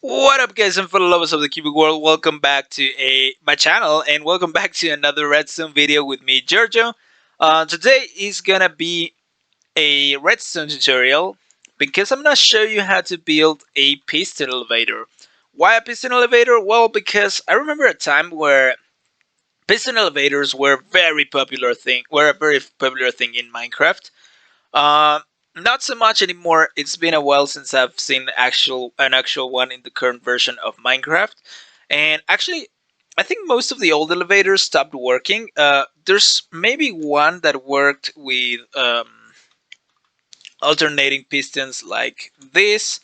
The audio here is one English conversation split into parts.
What up, guys and fellow lovers of the cubic world? Welcome back to my channel, and welcome back to another redstone video with me, Giorgio. Today is gonna be a redstone tutorial because I'm gonna show you how to build a piston elevator. Why a piston elevator? Well, because I remember a time where piston elevators were a very popular thing in Minecraft. Uh, Not so much anymore. It's been a while since I've seen an actual one in the current version of Minecraft. And actually, I think most of the old elevators stopped working. There's maybe one that worked with alternating pistons like this,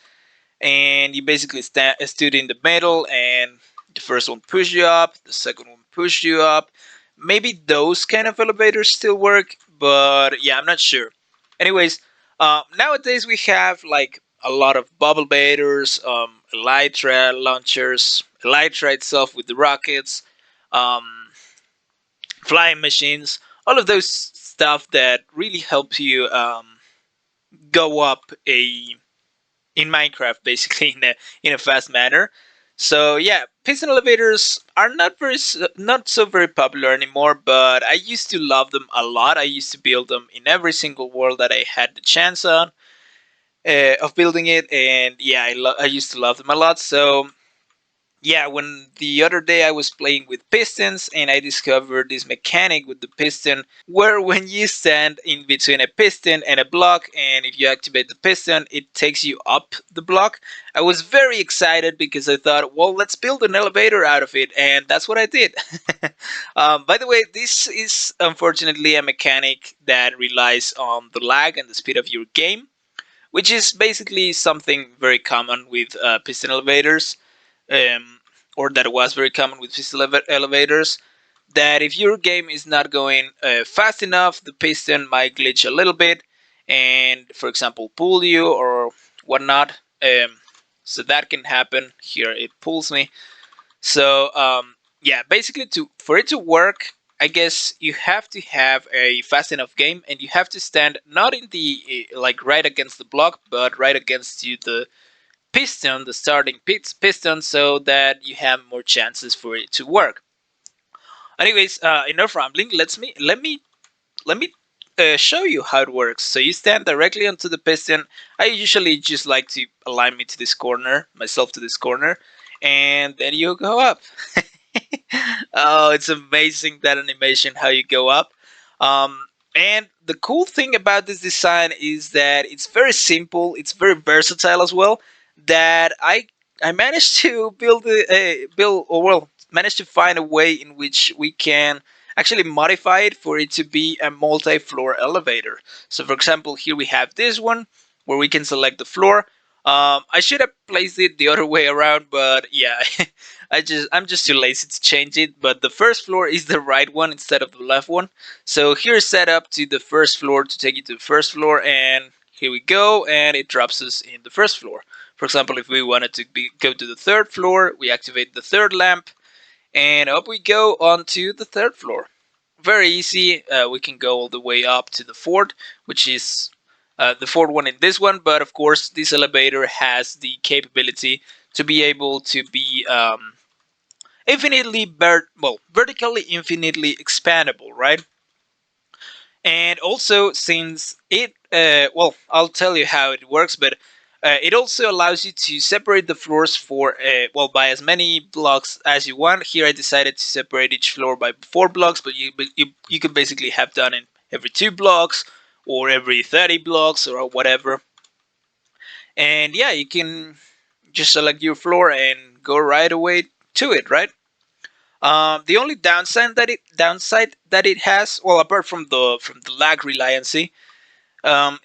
and you basically stood in the middle, and the first one pushed you up, the second one pushed you up. Maybe those kind of elevators still work, but yeah, I'm not sure. Anyways, nowadays we have like a lot of bubble baiters, elytra launchers, elytra itself with the rockets, um, flying machines, all of those stuff that really help you go up a in Minecraft, basically in a fast manner. So yeah, piston elevators are not so very popular anymore, but I used to love them a lot. I used to build them in every single world that I had the chance on of building it, and yeah, I used to love them a lot. So yeah, when the other day I was playing with pistons and I discovered this mechanic with the piston where when you stand in between a piston and a block, and if you activate the piston, it takes you up the block. I was very excited because I thought, well, let's build an elevator out of it, and that's what I did. By the way, this is unfortunately a mechanic that relies on the lag and the speed of your game, which is basically something very common with piston elevators, um, or that was very common with piston elevators. That if your game is not going fast enough, the piston might glitch a little bit, and, for example, pull you or whatnot. So that can happen. Here it pulls me. So yeah, basically, to for it to work, I guess you have to have a fast enough game, and you have to stand not in the like right against the block, but right against you the piston, the starting piston, so that you have more chances for it to work. Anyways, enough rambling. Let me show you how it works. So you stand directly onto the piston. I usually just like to align myself to this corner, and then you go up. Oh, it's amazing, that animation, how you go up. Um, and the cool thing about this design is that it's very simple. It's very versatile as well. That I managed to managed to find a way in which we can actually modify it for it to be a multi-floor elevator. So, for example, here we have this one where we can select the floor. I should have placed it the other way around, but yeah, I'm just too lazy to change it. But the first floor is the right one instead of the left one. So here's set up to the first floor to take you to the first floor, and here we go, and it drops us in the first floor. For example, if we wanted to go to the third floor, we activate the third lamp, and up we go onto the third floor. Very easy. We can go all the way up to the fourth, which is the fourth one in this one. But of course, this elevator has the capability to be able to be vertically infinitely expandable, right? And also, since I'll tell you how it works, but it also allows you to separate the floors by as many blocks as you want. Here, I decided to separate each floor by 4 blocks, but you could basically have done it every 2 blocks or every 30 blocks or whatever. And yeah, you can just select your floor and go right away to it, right? The only downside that it has, well, apart from the lag reliancy,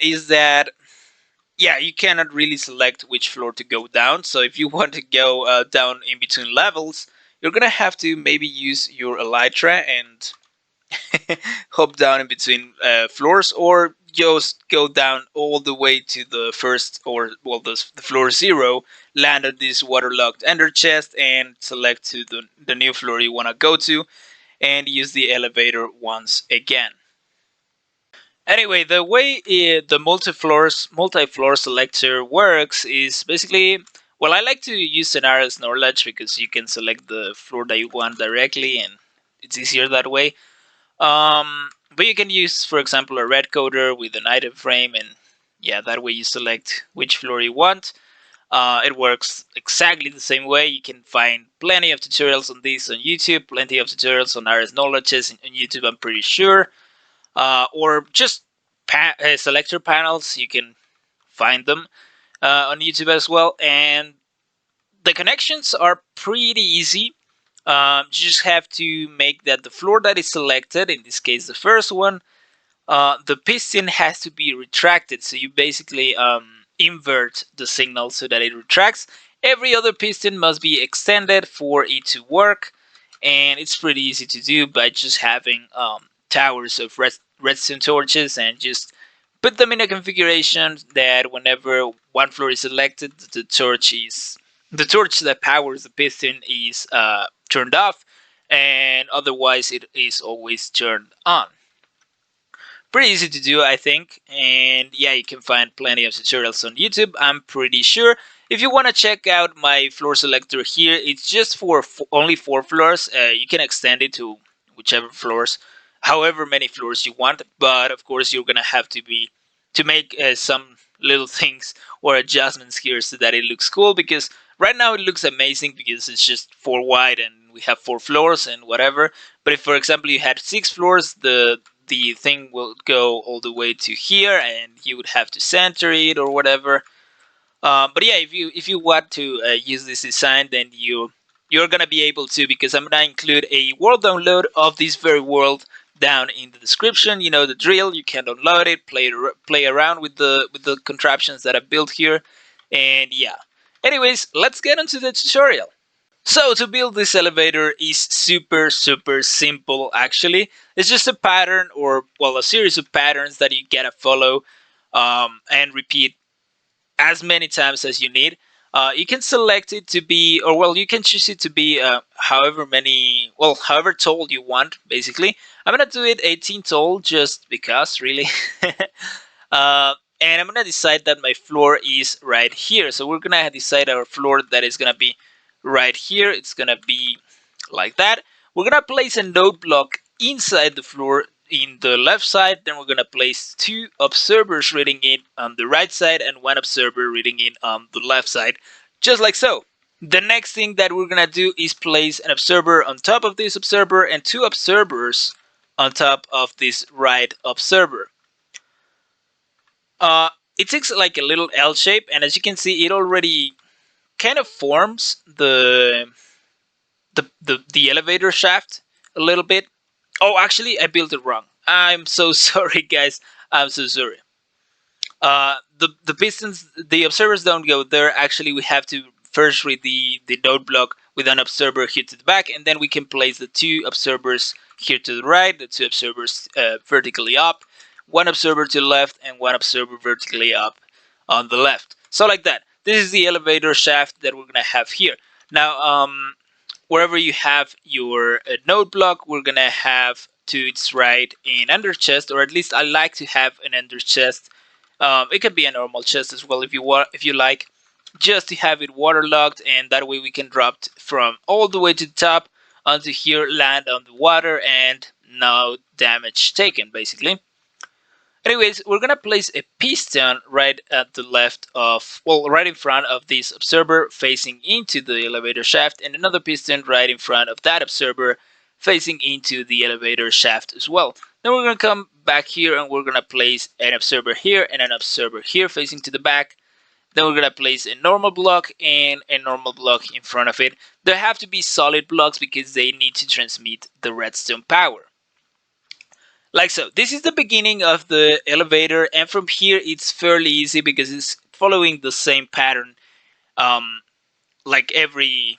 is that yeah, you cannot really select which floor to go down. So if you want to go down in between levels, you're gonna have to maybe use your elytra and hop down in between floors, or just go down all the way to the first, or well, the floor 0, land on this waterlogged ender chest, and select to the new floor you want to go to, and use the elevator once again. Anyway, the way the multi-floor selector works is basically, Well, I like to use scenarios knowledge because you can select the floor that you want directly, and it's easier that way. But you can use, for example, a red coder with an item frame, and yeah, that way you select which floor you want. It works exactly the same way. You can find plenty of tutorials on this on YouTube, plenty of tutorials on RS Knowledges on YouTube, I'm pretty sure. Or just selector panels, you can find them on YouTube as well. And the connections are pretty easy. You just have to make that the floor that is selected, in this case the first one, the piston has to be retracted. So you basically invert the signal so that it retracts. Every other piston must be extended for it to work, and it's pretty easy to do by just having towers of redstone torches and just put them in a configuration that whenever one floor is selected, the torch that powers the piston is turned off, and otherwise it is always turned on. Pretty easy to do, I think, and yeah, you can find plenty of tutorials on YouTube, I'm pretty sure. If you want to check out my floor selector here, it's just for only 4 floors. You can extend it to whichever floors, however many floors you want, but of course you're gonna have to make some little things or adjustments here so that it looks cool, because right now it looks amazing because it's just 4 wide and we have 4 floors and whatever. But if, for example, you had 6 floors, the thing will go all the way to here, and you would have to center it or whatever. But yeah, if you want to use this design, then you're gonna be able to, because I'm gonna include a world download of this very world down in the description. You know the drill. You can download it, play around with the contraptions that I built here, and yeah. Anyways, let's get into the tutorial. So to build this elevator is super simple actually. It's just a pattern, or well, a series of patterns that you gotta follow and repeat as many times as you need. You can select it to be, or well, you can choose it to be however tall you want, basically. I'm gonna do it 18 tall just because, really. And I'm gonna decide that my floor is right here. So we're gonna decide our floor that is gonna be right here. It's gonna be like that. We're gonna place a node block inside the floor in the left side. Then we're gonna place 2 observers reading it on the right side and 1 observer reading it on the left side, just like so. The next thing that we're gonna do is place an observer on top of this observer and 2 observers on top of this right observer. It takes like a little L shape, and as you can see, it already kind of forms the elevator shaft a little bit. Oh, actually, I built it wrong. I'm so sorry, guys. I'm so sorry. The pistons, the observers don't go there. Actually, we have to first read the node block with an observer here to the back, and then we can place the 2 observers here to the right, the 2 observers vertically up, 1 observer to the left, and 1 observer vertically up on the left. So like that. This is the elevator shaft that we're gonna have here. Now, wherever you have your node block, we're gonna have to its right an ender chest, or at least I like to have an ender chest. It can be a normal chest as well if you want, if you like, just to have it waterlogged, and that way we can drop from all the way to the top onto here, land on the water, and no damage taken, basically. Anyways, we're gonna place a piston right at the left of, well, right in front of this observer facing into the elevator shaft, and another piston right in front of that observer facing into the elevator shaft as well. Then we're gonna come back here and we're gonna place an observer here and an observer here facing to the back. Then we're gonna place a normal block and a normal block in front of it. They have to be solid blocks because they need to transmit the redstone power. Like so. This is the beginning of the elevator, and from here it's fairly easy because it's following the same pattern like every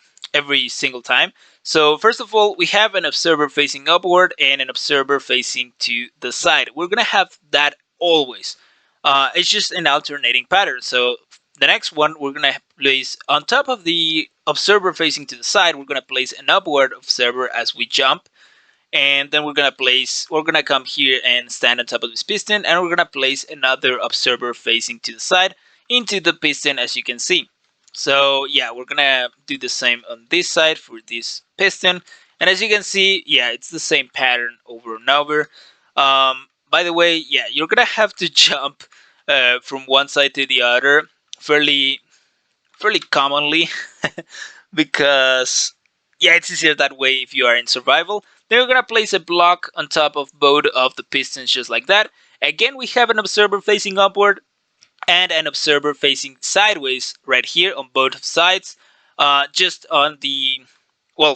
single time. So first of all, we have an observer facing upward and an observer facing to the side. We're gonna have that always. It's just an alternating pattern. So the next one, we're gonna place on top of the observer facing to the side, we're gonna place an upward observer as we jump. And then we're gonna come here and stand on top of this piston, and we're gonna place another observer facing to the side into the piston, as you can see. So yeah, we're gonna do the same on this side for this piston. And as you can see, yeah, it's the same pattern over and over. By the way, yeah, you're gonna have to jump from one side to the other fairly commonly because yeah, it's easier that way if you are in survival. Then we're gonna place a block on top of both of the pistons just like that. Again, we have an observer facing upward and an observer facing sideways right here on both sides. Just on the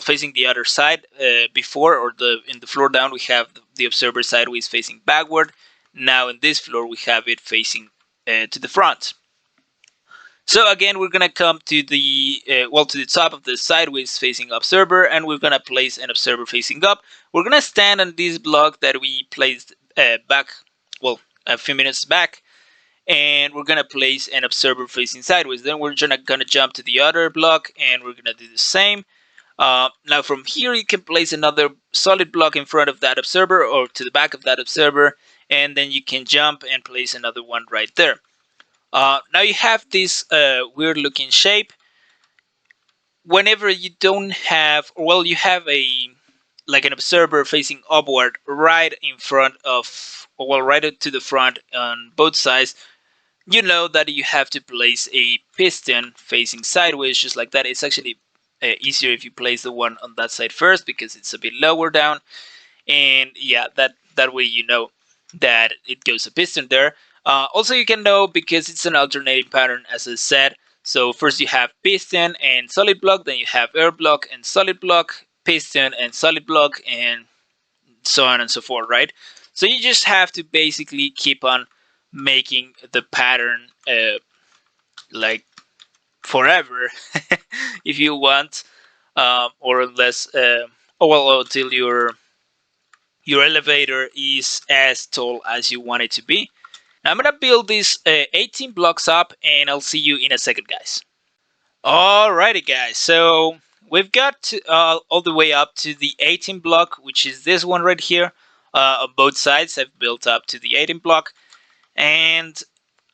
facing the other side before, or the in the floor down, we have the observer sideways facing backward. Now in this floor, we have it facing to the front. So again, we're gonna come to the to the top of the sideways facing observer, and we're gonna place an observer facing up. We're gonna stand on this block that we placed back, a few minutes back, and we're gonna place an observer facing sideways. Then we're gonna jump to the other block, and we're gonna do the same. Now from here, you can place another solid block in front of that observer or to the back of that observer, and then you can jump and place another one right there. Now you have this weird looking shape. Whenever you don't have, you have an observer facing upward right in front of, right to the front on both sides, you know that you have to place a piston facing sideways just like that. It's actually easier if you place the one on that side first because it's a bit lower down, and yeah, that way you know that it goes a piston there. Also, you can know because it's an alternating pattern, as I said. So first you have piston and solid block, then you have air block and solid block, piston and solid block, and so on and so forth, right? So you just have to basically keep on making the pattern like forever if you want, or unless until your elevator is as tall as you want it to be. Now I'm gonna build these 18 blocks up, and I'll see you in a second, guys. Alrighty, guys. So we've got all the way up to the 18 block, which is this one right here. On both sides, I've built up to the 18 block, and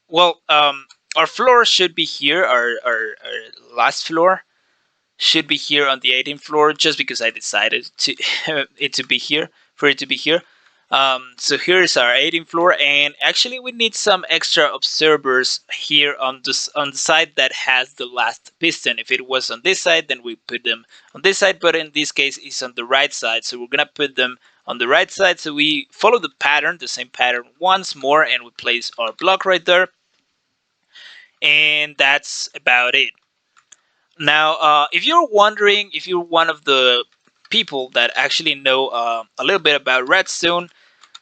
well, our floor should be here. Our last floor should be here on the 18th floor, just because I decided to it to be here for it to be here. So here's our 18th floor, and actually we need some extra observers here on the side that has the last piston. If it was on this side, then we put them on this side, but in this case, it's on the right side, so we're gonna put them on the right side. So we follow the pattern, the same pattern once more, and we place our block right there, and that's about it. Now, if you're wondering, if you're one of the people that actually know a little bit about redstone,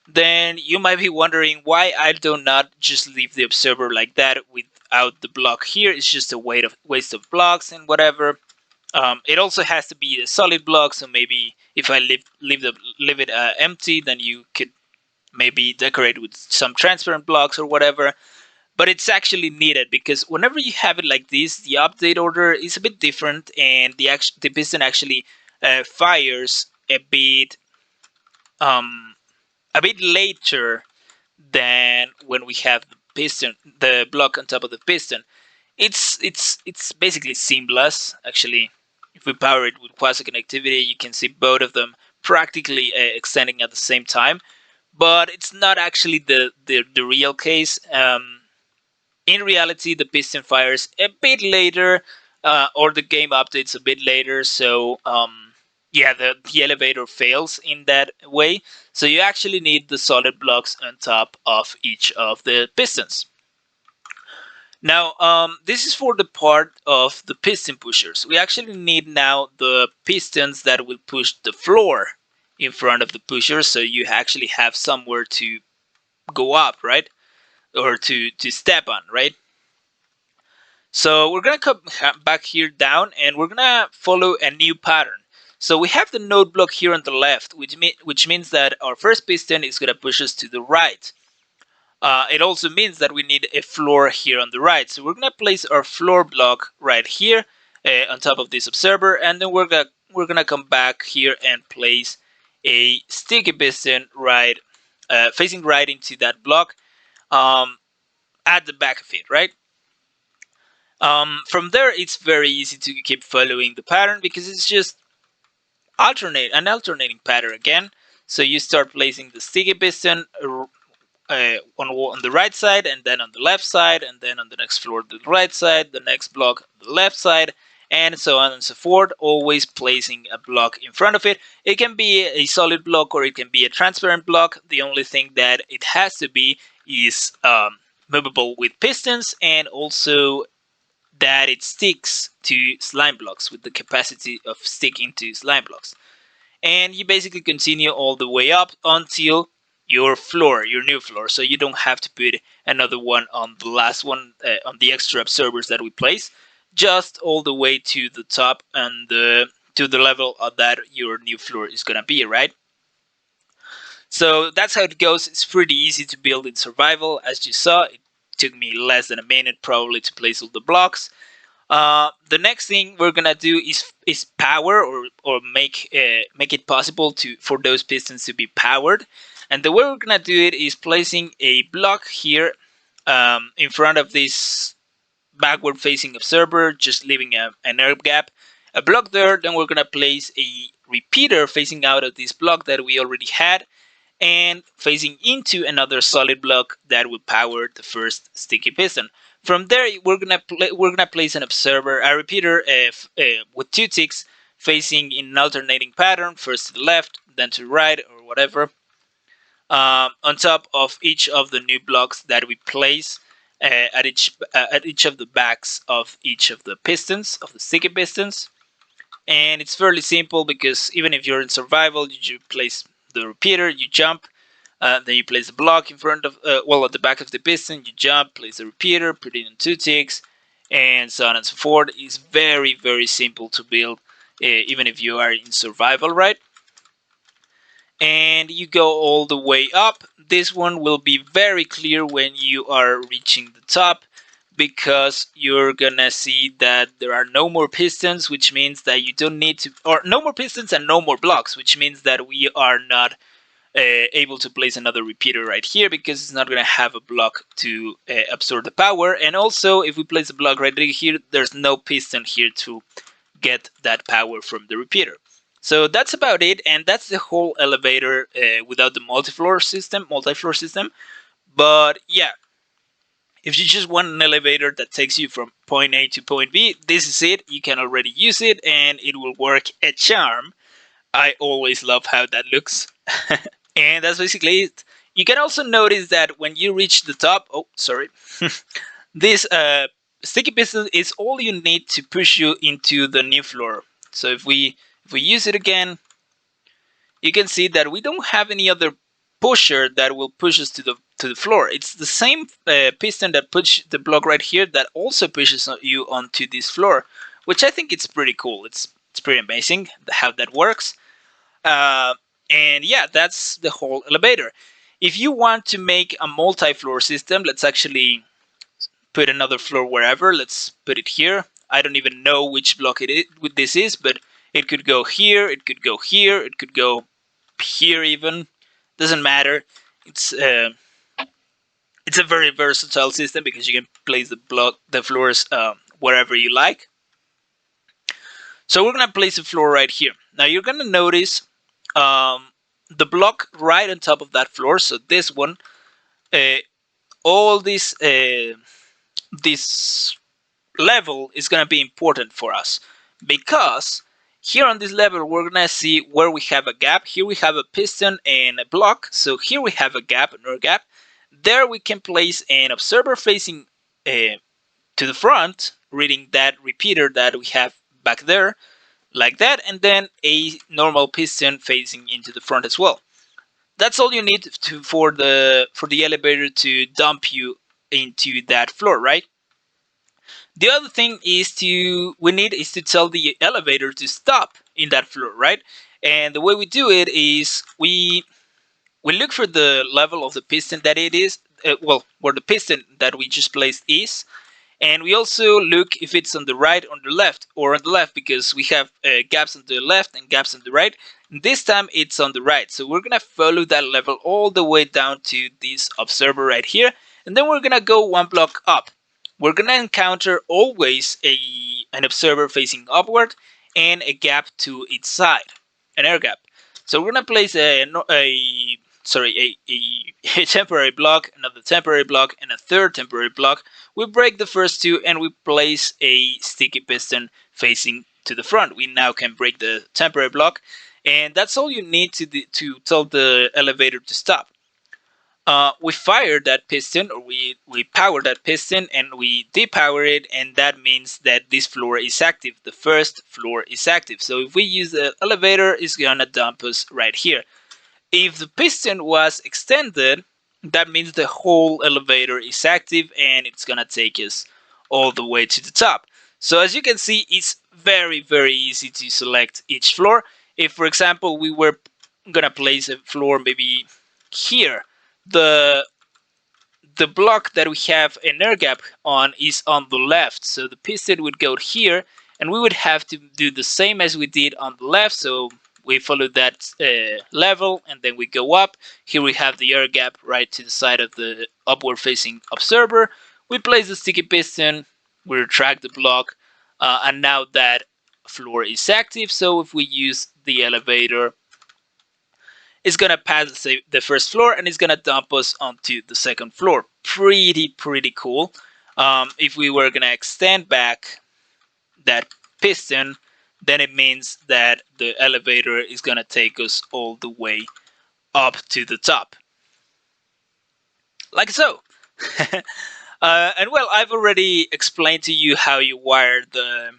then you might be wondering why I do not just leave the observer like that without the block here. It's just a waste of blocks and whatever. It also has to be a solid block, so maybe if I leave it empty, then you could maybe decorate with some transparent blocks or whatever. But it's actually needed because whenever you have it like this, the update order is a bit different, and the piston actually fires um, a bit later than when we have the block on top of the piston. It's basically seamless. Actually, if we power it with quasi connectivity, you can see both of them practically extending at the same time. But it's not actually the real case. In reality, the piston fires a bit later, or the game updates a bit later. So yeah, the elevator fails in that way. So you actually need the solid blocks on top of each of the pistons. Now, this is for the part of the piston pushers. We actually need now the pistons that will push the floor in front of the pushers, so you actually have somewhere to go up, right? Or to step on, right? So we're gonna come back here down, and we're gonna follow a new pattern. So we have the node block here on the left, which means that our first piston is gonna push us to the right. It also means that we need a floor here on the right. So we're gonna place our floor block right here on top of this observer, and then we're gonna come back here and place a sticky piston right facing right into that block, at the back of it, right? From there, it's very easy to keep following the pattern because it's just an alternating pattern again. So you start placing the sticky piston on the right side, and then on the left side, and then on the next floor the right side, the next block the left side, and so on and so forth, always placing a block in front of it. It can be a solid block or it can be a transparent block. The only thing that it has to be is movable with pistons, and also that it sticks to slime blocks with the capacity of sticking to slime blocks. And you basically continue all the way up until your floor, your new floor. So you don't have to put another one on the last one, on the extra observers that we place, just all the way to the top and to the level of that your new floor is gonna be, right? So that's how it goes. It's pretty easy to build in survival. As you saw, it took me less than a minute probably to place all the blocks. The next thing we're gonna do is power or make it possible for those pistons to be powered. And the way we're gonna do it is placing a block here in front of this backward facing observer, just leaving an air gap, a block there. Then we're gonna place a repeater facing out of this block that we already had, and facing into another solid block that will power the first sticky piston. From there, we're gonna place an observer, a repeater with two ticks facing in an alternating pattern, first to the left, then to the right, or whatever, on top of each of the new blocks that we place at each of the backs of each of the pistons, of the sticky pistons. And it's fairly simple because even if you're in survival, you place the repeater, you jump, then you place the block in front of, at the back of the piston, you jump, place the repeater, put it in two ticks, and so on and so forth. It's very, very simple to build, even if you are in survival, right? And you go all the way up. This one will be very clear when you are reaching the top, because you're gonna see that there are no more pistons, which means that you don't need to, or no more pistons and no more blocks, which means that we are not able to place another repeater right here because it's not going to have a block to absorb the power. And also, if we place a block right here, there's no piston here to get that power from the repeater. So that's about it, and that's the whole elevator without the multi-floor system. But yeah, if you just want an elevator that takes you from point A to point B, this is it. You can already use it, and it will work a charm. I always love how that looks. And that's basically it. You can also notice that when you reach the top, this sticky piston is all you need to push you into the new floor. So if we use it again, you can see that we don't have any other pusher that will push us to the floor. It's the same piston that push the block right here that also pushes you onto this floor, which I think it's pretty cool. It's pretty amazing how that works. And yeah, that's the whole elevator. If you want to make a multi-floor system, let's actually put another floor wherever. Let's put it here. I don't even know which block this is, but it could go here, it could go here, it could go here even. Doesn't matter. It's a very versatile system because you can place the floors wherever you like. So we're gonna place a floor right here. Now you're gonna notice the block right on top of that floor. So this one, all this level is gonna be important for us, because here on this level we're gonna see where we have a gap. Here we have a piston and a block. So here we have a gap, another gap. There we can place an observer facing to the front, reading that repeater that we have back there, like that, and then a normal piston facing into the front as well. That's all you need for the elevator to dump you into that floor, right? The other thing we need to tell the elevator to stop in that floor, right? And the way we do it is we look for the level of the piston that it is, where the piston that we just placed is. And we also look if it's on the right, on the left, or on the left, because we have gaps on the left and gaps on the right. And this time it's on the right. So we're going to follow that level all the way down to this observer right here. And then we're going to go one block up. we're gonna encounter always an observer facing upward and a gap to its side, an air gap. So we're gonna place a temporary block, another temporary block, and a third temporary block. We break the first two and we place a sticky piston facing to the front. We now can break the temporary block, and that's all you need to tell the elevator to stop. We fire that piston, or we power that piston, and we depower it, and that means that this floor is active. The first floor is active. So if we use the elevator, it's gonna dump us right here. If the piston was extended, that means the whole elevator is active and it's gonna take us all the way to the top. So as you can see, it's very easy to select each floor. If, for example, we were gonna place a floor maybe here, the the block that we have an air gap on is on the left, so the piston would go here, and we would have to do the same as we did on the left. So we follow that level, and then we go up. Here we have the air gap right to the side of the upward facing observer. We place the sticky piston, we retract the block, and now that floor is active. So if we use the elevator, it's gonna pass the first floor and it's gonna dump us onto the second floor. Pretty cool. If we were gonna extend back that piston, then it means that the elevator is gonna take us all the way up to the top, like so. And well, I've already explained to you how you wire the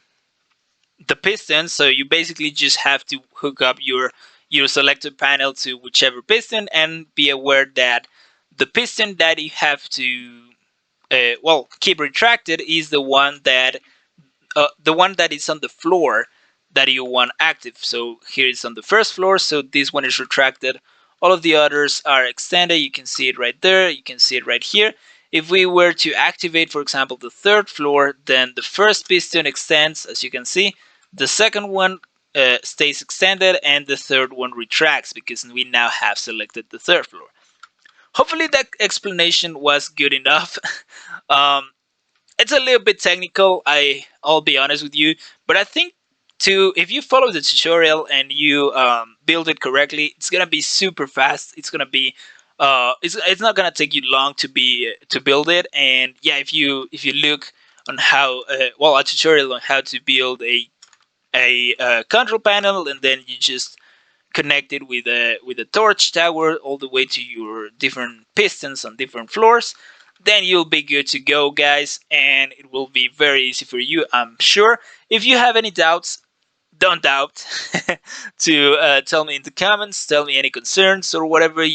piston. So you basically just have to hook up your selector panel to whichever piston, and be aware that the piston that you have to keep retracted is the one that is on the floor that you want active. So here it's on the first floor, so this one is retracted. All of the others are extended. You can see it right there, you can see it right here. If we were to activate, for example, the third floor, then the first piston extends, as you can see. The second one stays extended, and the third one retracts because we now have selected the third floor. Hopefully that explanation was good enough. um, it's a little bit technical, I'll be honest with you, but I think if you follow the tutorial and you build it correctly, it's gonna be super fast. It's gonna be it's not gonna take you long to build it. And yeah, if you look on how a tutorial on how to build a control panel, and then you just connect it with a torch tower all the way to your different pistons on different floors, then you'll be good to go, guys, and it will be very easy for you, I'm sure. If you have any doubts, don't doubt to tell me in the comments. Tell me any concerns or whatever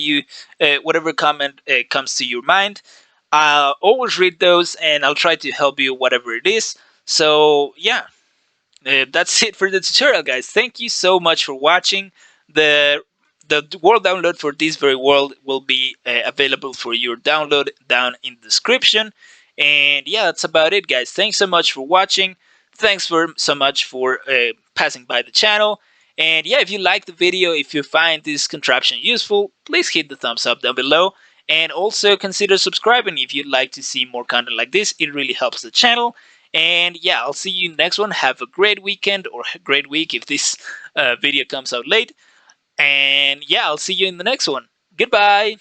comment comes to your mind. I'll always read those, and I'll try to help you whatever it is. So yeah, that's it for the tutorial, guys. Thank you so much for watching. The the world download for this very world will be available for your download down in the description. And yeah, that's about it, guys. Thanks so much for watching. Thanks so much for passing by the channel. And yeah, if you like the video, if you find this contraption useful, please hit the thumbs up down below. And also consider subscribing if you'd like to see more content like this. It really helps the channel. And yeah, I'll see you next one. Have a great weekend, or a great week if this video comes out late. And yeah, I'll see you in the next one. Goodbye.